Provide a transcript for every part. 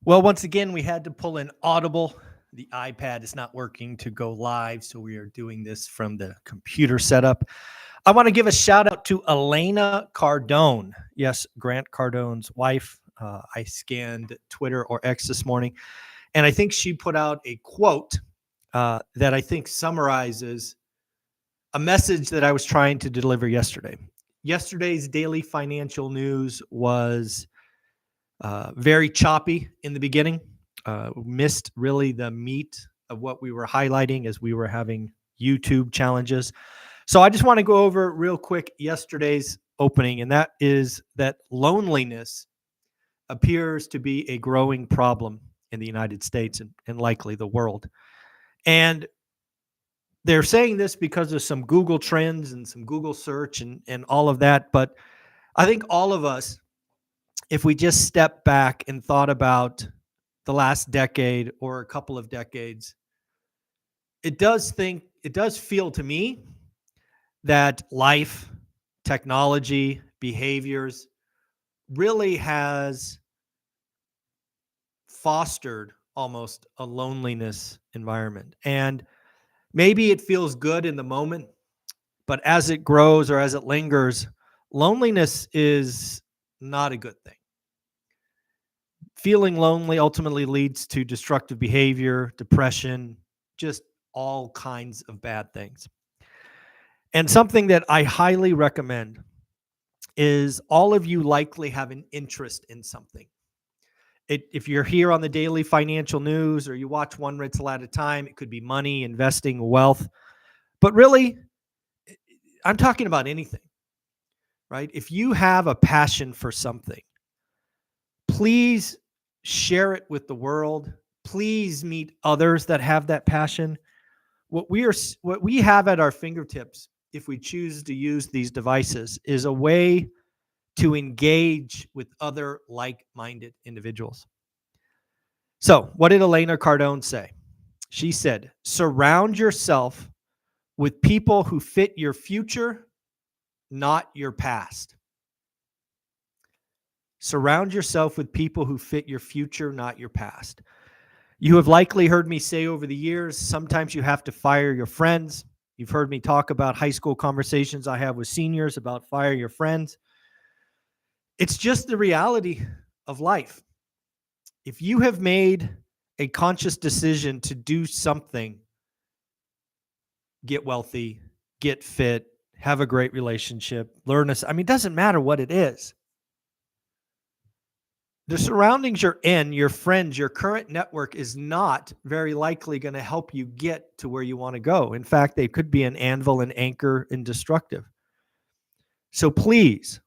Well, once again, we had to pull in Audible. The iPad is not working to go live, so we are doing this from the computer setup. I want to give a shout out to Elena Cardone. Yes, Grant Cardone's wife. I scanned Twitter or X this morning, and I think she put out a quote that I think summarizes a message that I was trying to deliver yesterday. Yesterday's daily financial news was very choppy in the beginning. Missed really the meat of what we were highlighting as we were having YouTube challenges. So I just want to go over real quick yesterday's opening, and that is that loneliness appears to be a growing problem in the United States and likely the world. And they're saying this because of some Google trends and some Google search and all of that. But I think all of us, if we just step back and thought about the last decade or a couple of decades, it does feel to me that life, technology, behaviors really has fostered almost a loneliness environment. And maybe it feels good in the moment, but as it grows or as it lingers, loneliness is not a good thing. Feeling lonely ultimately leads to destructive behavior, depression, just all kinds of bad things. And something that I highly recommend is all of you likely have an interest in something. If you're here on the daily financial news or you watch One Rental at a Time, it could be money, investing, wealth. But really, I'm talking about anything, right? If you have a passion for something, please share it with the world. Please meet others that have that passion. What we have at our fingertips, if we choose to use these devices, is a way to engage with other like-minded individuals. So, what did Elena Cardone say? She said, surround yourself with people who fit your future, not your past. Surround yourself with people who fit your future, not your past. You have likely heard me say over the years, sometimes you have to fire your friends. You've heard me talk about high school conversations I have with seniors about fire your friends. It's just the reality of life. If you have made a conscious decision to do something, get wealthy, get fit, have a great relationship, learn this. I mean, it doesn't matter what it is. The surroundings you're in, your friends, your current network is not very likely going to help you get to where you want to go. In fact, they could be an anvil, an anchor, and destructive. So please,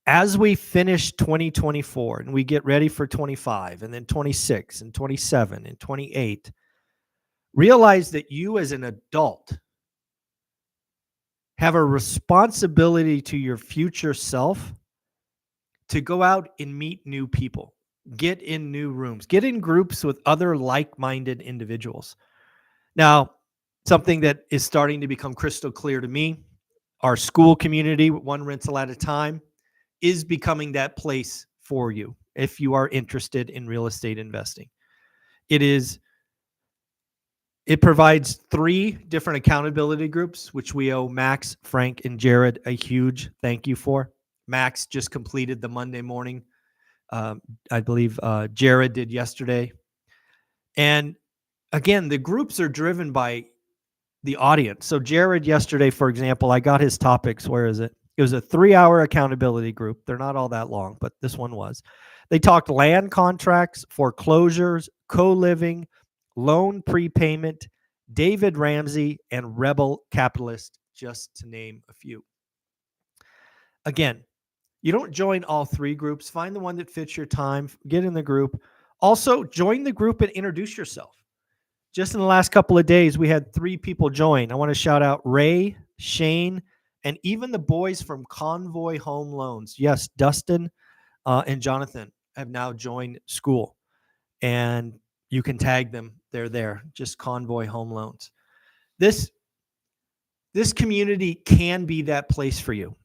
as we finish 2024 and we get ready for 25 and then 26 and 27 and 28, realize that you as an adult have a responsibility to your future self to go out and meet new people, get in new rooms, get in groups with other like-minded individuals. Now, something that is starting to become crystal clear to me, our school community, One Rental at a Time, is becoming that place for you if you are interested in real estate investing. It provides 3 different accountability groups, which we owe Max, Frank, and Jared a huge thank you for. Max just completed the Monday morning. I believe Jared did yesterday. And again, the groups are driven by the audience. So Jared yesterday, for example, I got his topics. Where is it? It was a 3-hour accountability group. They're not all that long, but this one was. They talked land contracts, foreclosures, co-living, loan prepayment, David Ramsey, and rebel capitalist, just to name a few. Again, you don't join all 3 groups. Find the one that fits your time. Get in the group. Also, join the group and introduce yourself. Just in the last couple of days, we had 3 people join. I want to shout out Ray, Shane, and even the boys from Convoy Home Loans. Yes, Dustin and Jonathan have now joined school. And you can tag them. They're there. Just Convoy Home Loans. This community can be that place for you.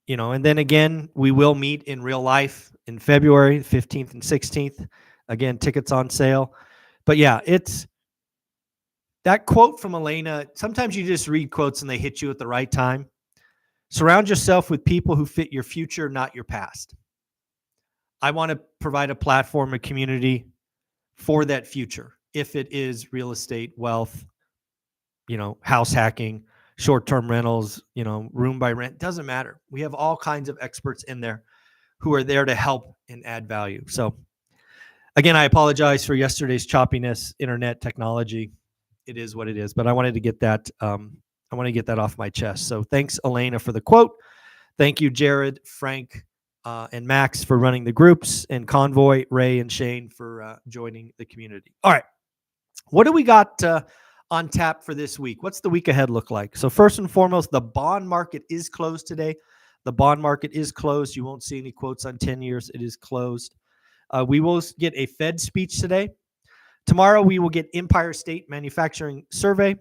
And then again, we will meet in real life in February 15th and 16th. Again, tickets on sale. But yeah, it's that quote from Elena. Sometimes you just read quotes and they hit you at the right time. Surround yourself with people who fit your future, not your past. I want to provide a platform, a community for that future. If it is real estate, wealth, house hacking, short-term rentals, room by rent, doesn't matter. We have all kinds of experts in there who are there to help and add value. So again, I apologize for yesterday's choppiness, internet technology. It is what it is, but I wanted to get that off my chest. So thanks, Elena, for the quote. Thank you, Jared, Frank, and Max for running the groups, and Convoy, Ray, and Shane for joining the community. All right. What do we got on tap for this week? What's the week ahead look like? So first and foremost, the bond market is closed today. The bond market is closed. You won't see any quotes on 10 years. It is closed. We will get a Fed speech today. Tomorrow, we will get Empire State Manufacturing Survey.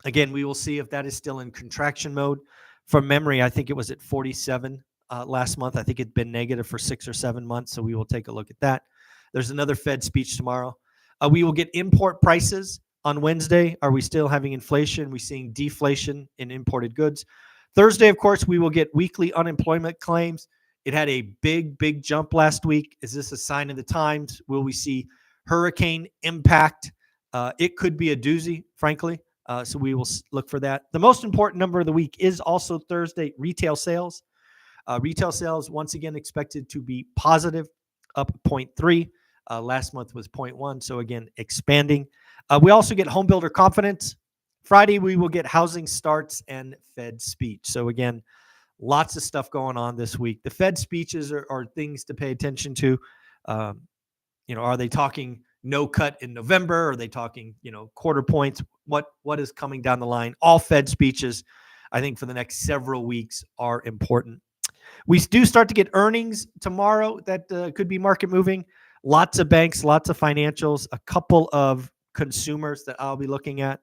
Again, we will see if that is still in contraction mode. From memory, I think it was at 47 last month. I think it's been negative for 6 or 7 months, so we will take a look at that. There's another Fed speech tomorrow. We will get import prices on Wednesday. Are we still having inflation? We're seeing deflation in imported goods. Thursday, of course, we will get weekly unemployment claims. It had a big jump last week. Is this a sign of the times? Will we see hurricane impact? It could be a doozy, frankly. So we will look for that. The most important number of the week is also Thursday, retail sales. Retail sales, once again, expected to be positive, up 0.3. Last month was 0.1. So again, expanding. We also get home builder confidence. Friday, we will get housing starts and Fed speech. So again, lots of stuff going on this week. The Fed speeches are things to pay attention to. Are they talking no cut in November? Are they talking, quarter points? What is coming down the line? All Fed speeches, I think, for the next several weeks are important. We do start to get earnings tomorrow that could be market moving. Lots of banks, lots of financials, a couple of consumers that I'll be looking at.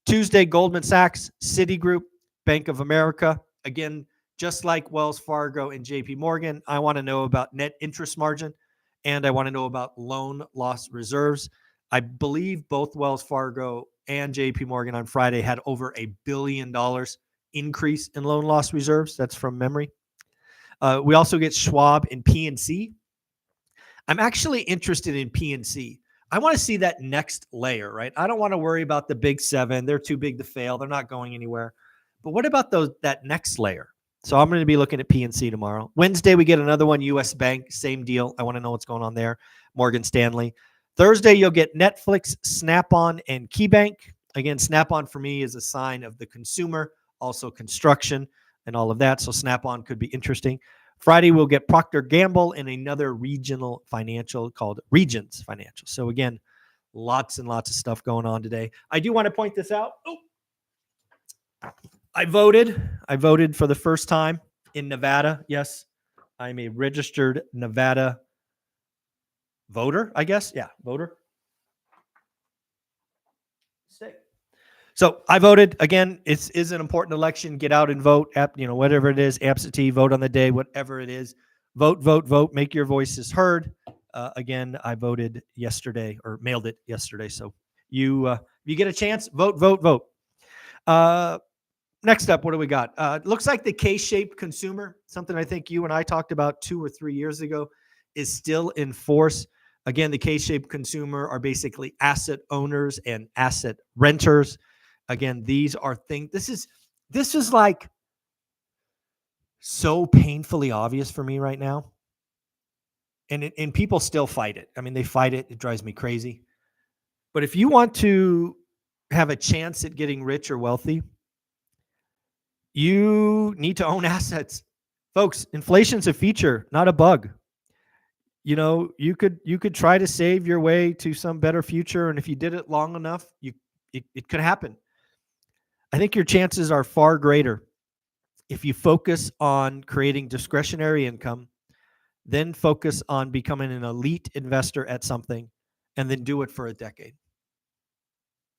Tuesday, Goldman Sachs, Citigroup, Bank of America. Again, just like Wells Fargo and JP Morgan, I want to know about net interest margin, and I want to know about loan loss reserves. I believe both Wells Fargo and JP Morgan on Friday had over $1 billion increase in loan loss reserves. That's from memory. We also get Schwab and PNC. I'm actually interested in PNC. I want to see that next layer, right? I don't want to worry about the big seven. They're too big to fail. They're not going anywhere. But what about that next layer? So I'm going to be looking at PNC tomorrow. Wednesday, we get another one, US Bank, same deal. I want to know what's going on there. Morgan Stanley. Thursday, you'll get Netflix, Snap-on, and KeyBank. Again, Snap-on for me is a sign of the consumer, also construction and all of that. So Snap-on could be interesting. Friday, we'll get Procter & Gamble and another regional financial called Regions Financial. So again, lots and lots of stuff going on today. I do want to point this out. I voted for the first time in Nevada. Yes, I'm a registered Nevada voter, I guess. Yeah, voter. So I voted. Again, it is an important election. Get out and vote. Whatever it is, absentee, vote on the day, whatever it is. Vote. Make your voices heard. Again, I voted yesterday or mailed it yesterday. So you get a chance, vote. Next up, what do we got? Looks like the K-shaped consumer, something I think you and I talked about 2 or 3 years ago, is still in force. Again, the K-shaped consumer are basically asset owners and asset renters. Again, these are things. This is like so painfully obvious for me right now. And people still fight it. I mean, they fight it. It drives me crazy. But if you want to have a chance at getting rich or wealthy, you need to own assets. Folks, inflation's a feature, not a bug. You could try to save your way to some better future, and if you did it long enough, it could happen. I think your chances are far greater if you focus on creating discretionary income, then focus on becoming an elite investor at something, and then do it for a decade.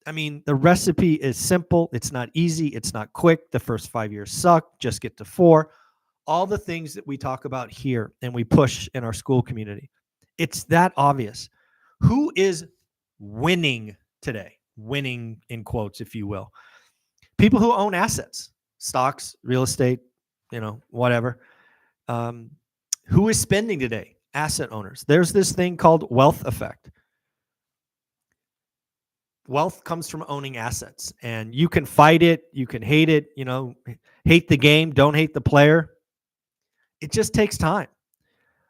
I mean, the recipe is simple. It's not easy. It's not quick. The first 5 years suck. Just get to 4. all the things that we talk about here and we push in our school community. It's that obvious. Who is winning today? Winning in quotes, if you will. People who own assets, stocks, real estate, whatever. Who is spending today? Asset owners. There's this thing called wealth effect. Wealth comes from owning assets, and you can fight it. You can hate it, hate the game, don't hate the player. It just takes time.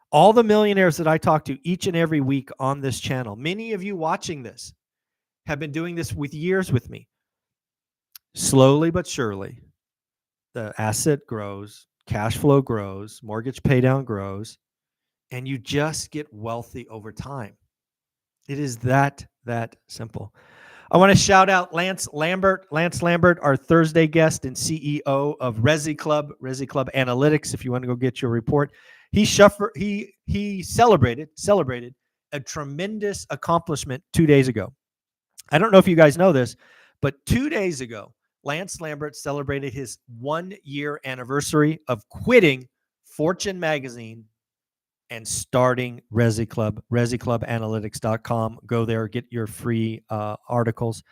All the millionaires that I talk to each and every week on this channel, many of you watching this have been doing this with years with me. Slowly but surely, the asset grows, cash flow grows, mortgage pay down grows, and you just get wealthy over time. It is that simple. I want to shout out Lance Lambert. Lance Lambert, our Thursday guest and CEO of Resi Club Analytics. If you want to go get your report, he celebrated a tremendous accomplishment 2 days ago. I don't know if you guys know this, but 2 days ago, Lance Lambert celebrated his 1-year anniversary of quitting Fortune magazine and starting Resi Club, ResiClubAnalytics.com. Go there, get your free articles.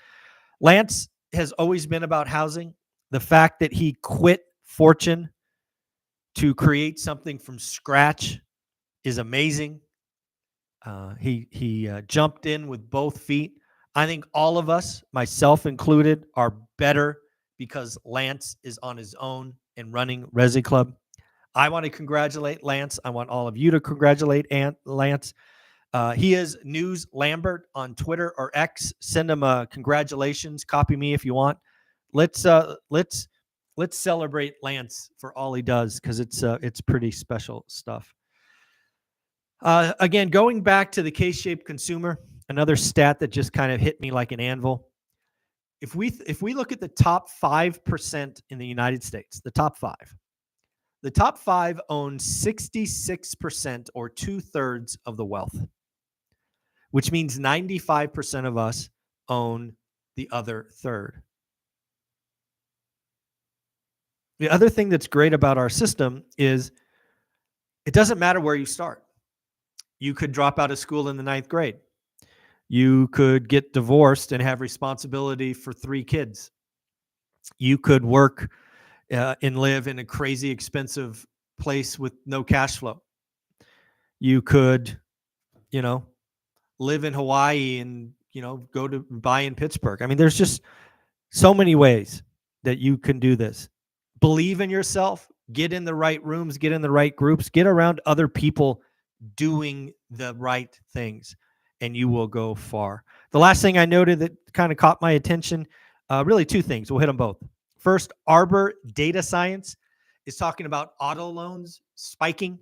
Lance has always been about housing. The fact that he quit Fortune to create something from scratch is amazing. He jumped in with both feet. I think all of us, myself included, are better because Lance is on his own and running Resi Club. I want to congratulate Lance. I want all of you to congratulate Lance. He is News Lambert on Twitter or X. Send him a congratulations. Copy me if you want. Let's celebrate Lance for all he does, because it's pretty special stuff. Again, going back to the K-shaped consumer, another stat that just kind of hit me like an anvil. If we look at the top 5% in the United States, the top 5 own 66% or 2/3 of the wealth, which means 95% of us own the other third. The other thing that's great about our system is it doesn't matter where you start. You could drop out of school in the 9th grade. You could get divorced and have responsibility for 3 kids. You could work and live in a crazy expensive place with no cash flow. You could, live in Hawaii and, go to buy in Pittsburgh. I mean, there's just so many ways that you can do this. Believe in yourself, get in the right rooms, get in the right groups, get around other people doing the right things, and you will go far. The last thing I noted that kind of caught my attention, really 2 things. We'll hit them both. First, Arbor Data Science is talking about auto loans spiking.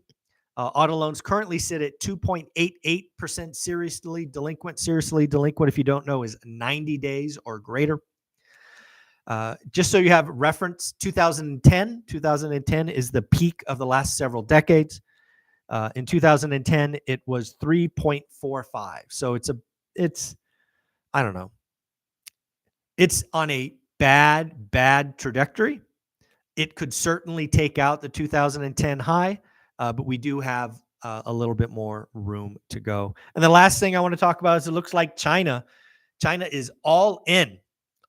Auto loans currently sit at 2.88% seriously delinquent. Seriously delinquent, if you don't know, is 90 days or greater. Just so you have reference, 2010 is the peak of the last several decades. In 2010, it was 3.45. So it's I don't know. It's on a bad trajectory. It could certainly take out the 2010 high, but we do have a little bit more room to go. And the last thing I want to talk about is it looks like China is all in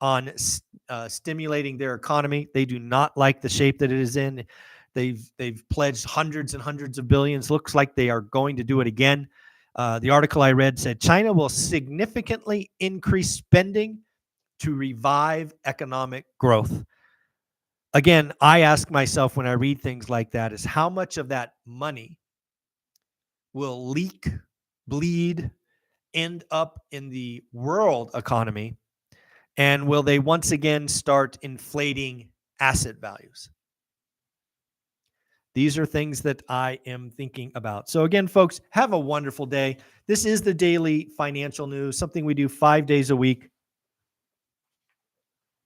on stimulating their economy. They do not like the shape that it is in. They've pledged hundreds and hundreds of billions. Looks like they are going to do it again. The article I read said China will significantly increase spending to revive economic growth. Again, I ask myself when I read things like that is how much of that money will leak, bleed, end up in the world economy, and will they once again start inflating asset values? These are things that I am thinking about. So again, folks, have a wonderful day. This is the daily financial news, something we do 5 days a week.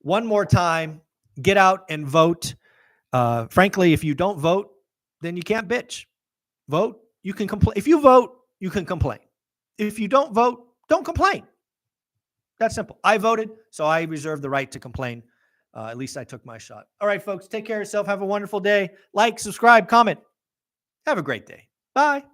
One more time, get out and vote. Frankly, if you don't vote, then you can't bitch. Vote, you can complain. If you vote, you can complain. If you don't vote, don't complain. That's simple. I voted, so I reserve the right to complain. At least I took my shot. All right, folks, take care of yourself. Have a wonderful day. Like, subscribe, comment. Have a great day. Bye.